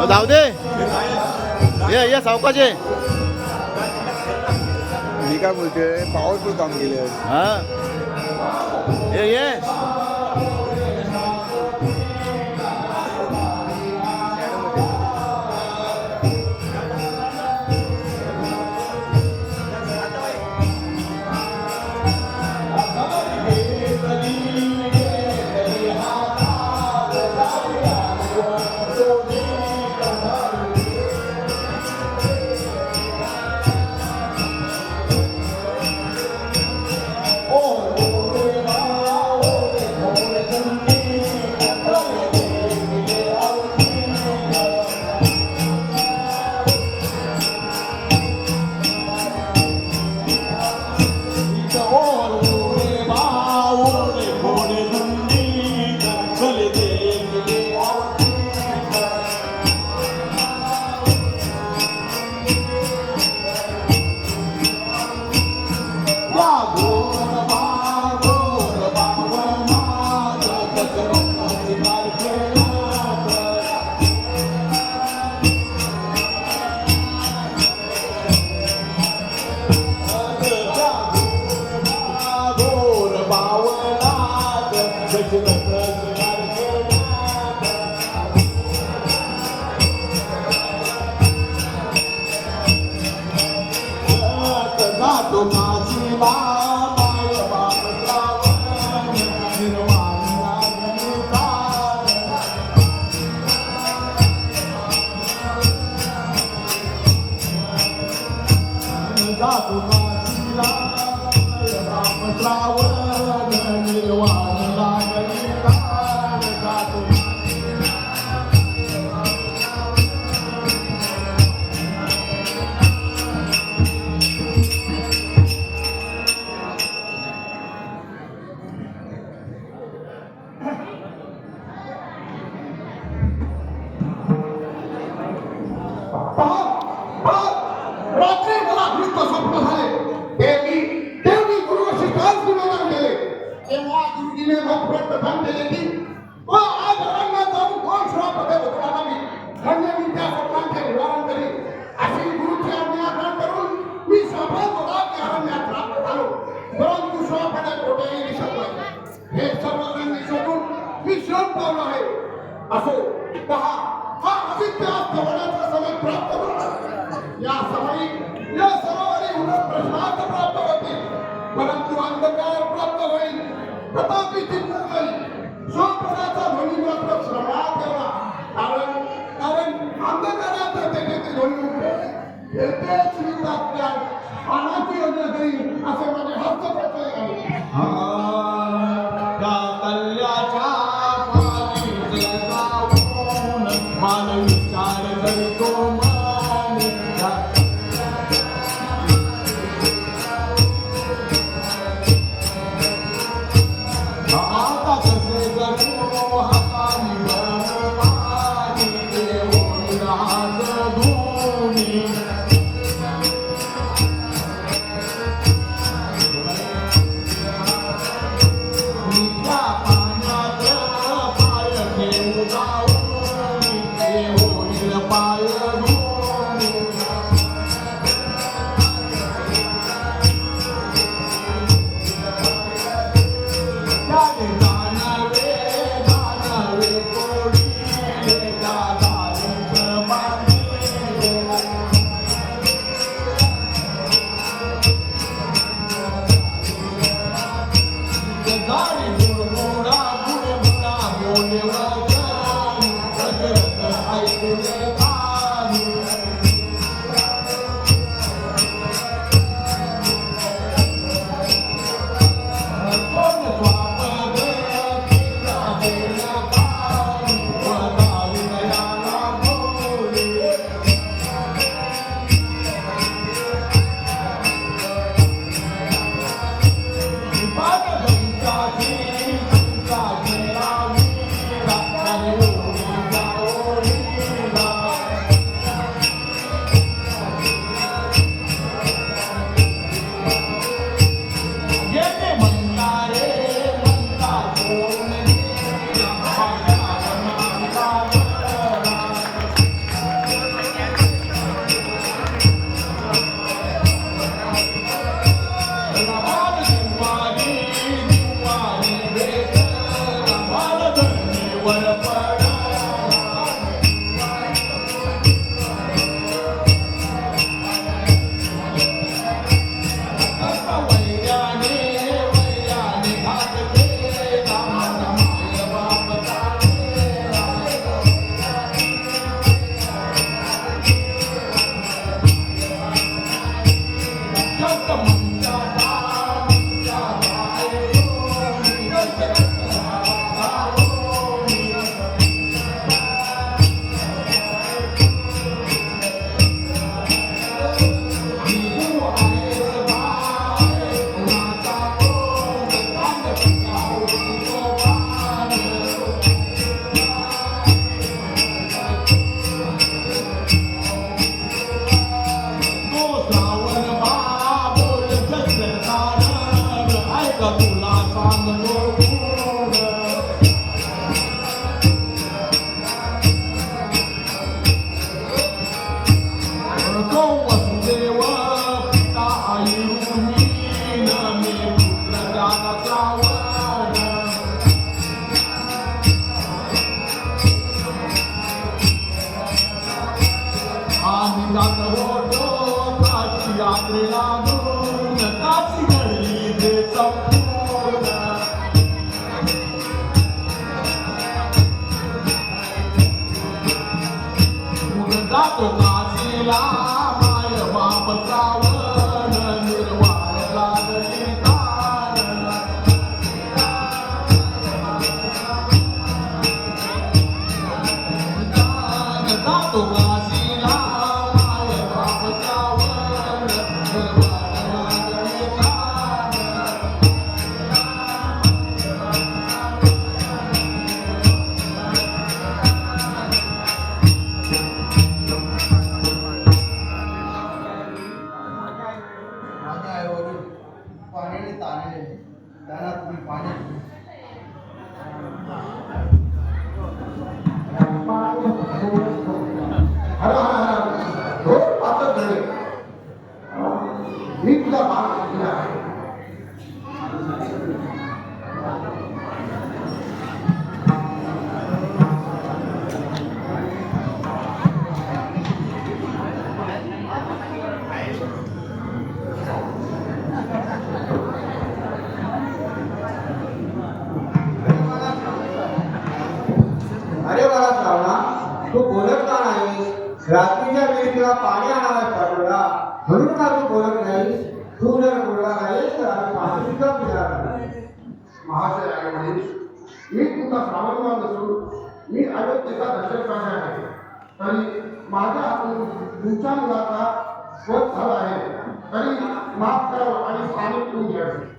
जाऊ दे ये सावकाश ये. मी काय बोलतोय पॉवरफुल काम केलं. हा ये रात्री मला नुसतं स्वप्न झाले. देवी गुरुशी काल निवेदन केले. तेव्हा गुरुजीने मत केले की आज रंगात जाऊन कोण श्राप देव तुम्हाला मी धन्य मी त्या स्वप्नांचे निवारण करी अशी गुरुची आज्ञा करून मी सौभाग्य राज्य अरण्यात प्राप्त झालो. परंतु श्रापाने कोठेही दिसत नाही. हे सर्व रंग शोधून मी श्रम पावलो आहे. असो पहा हा आदित्य अस्तवण्याचा समय प्राप्त होणार. या समयी या सरोवरी उन्हा प्रश्नार्थ प्राप्त होतील. परंतु अंधकार प्राप्त होईल. तथापि चिंता नाही. स्वप्नाचा ध्वनी मात्र श्रवणात यावा. कारण अंधकारात त्याचे ते ध्वनी उठते. तेच मी आपल्या पानाची योजना करीन असे माझे हस्त प्रचय आहे. त्या कल्याच्या पाणी जाऊन मान विचार करतो मान आता कसे करू हातानी पाणी देऊन हात धुणी जात होतो काशी यात्रेला घेऊन काशी घडली ते संपूर्ण जातो काशीला माय बाप श्रावण निर्वाण लागले कारण जातो काशीला माय बाप श्रावण निर्वाण लागले कारण माझ्या आईवडील पाण्याने ताणले त्यांना तुम्ही पाणी रोज पाचच झाले मी तुझा भाग घेतला आहे अरे मला श्रावणा तू बोलत का नाही रात्रीच्या वेळी तुला पाणी आणायला पडला म्हणून का तू बोलत नाही तू जर बोलला नाही तर आम्ही पाणी सुद्धा पिणार नाही महाशय आईवडील मी तुमचा श्रावणमान नसून मी अयोध्येचा दशरथ आहे तरी माझ्या हातून तुमच्या मुलाचा शोध झाला आहे तरी माफ करावं आणि पाणी पिऊन घ्यावे